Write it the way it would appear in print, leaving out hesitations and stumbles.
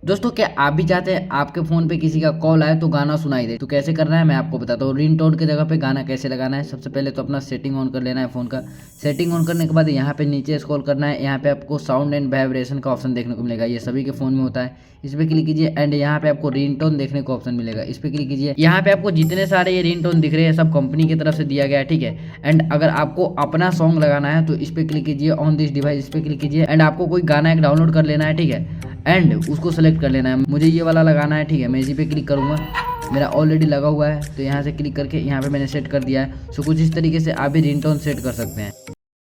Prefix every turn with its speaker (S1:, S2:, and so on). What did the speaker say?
S1: दोस्तों क्या आप भी चाहते हैं आपके फ़ोन पे किसी का कॉल आए तो गाना सुनाई दे? तो कैसे करना है मैं आपको बताता हूँ। रिंगटोन की जगह पे गाना कैसे लगाना है। सबसे पहले तो अपना सेटिंग ऑन कर लेना है फ़ोन का। सेटिंग ऑन करने के बाद यहाँ पे नीचे स्क्रॉल करना है। यहाँ पे आपको साउंड एंड वाइब्रेशन का ऑप्शन देखने को मिलेगा। ये सभी के फ़ोन में होता है। इस पर क्लिक कीजिए एंड यहाँ पे आपको रिंगटोन देखने को ऑप्शन मिलेगा। इस पर क्लिक कीजिए। यहाँ पे आपको जितने सारे ये रिंगटोन दिख रहे हैं सब कंपनी की तरफ से दिया गया है, ठीक है। एंड अगर आपको अपना सॉन्ग लगाना है तो इस पर क्लिक कीजिए ऑन दिस डिवाइस, इस पर क्लिक कीजिए एंड आपको कोई गाना एक डाउनलोड कर लेना है, ठीक है। एंड उसको सेलेक्ट कर लेना है। मुझे ये वाला लगाना है, ठीक है। मैं इसी पे क्लिक करूँगा, मेरा ऑलरेडी लगा हुआ है तो यहाँ से क्लिक करके यहाँ पे मैंने सेट कर दिया है। सो कुछ इस तरीके से आप भी रिंगटोन सेट कर सकते हैं।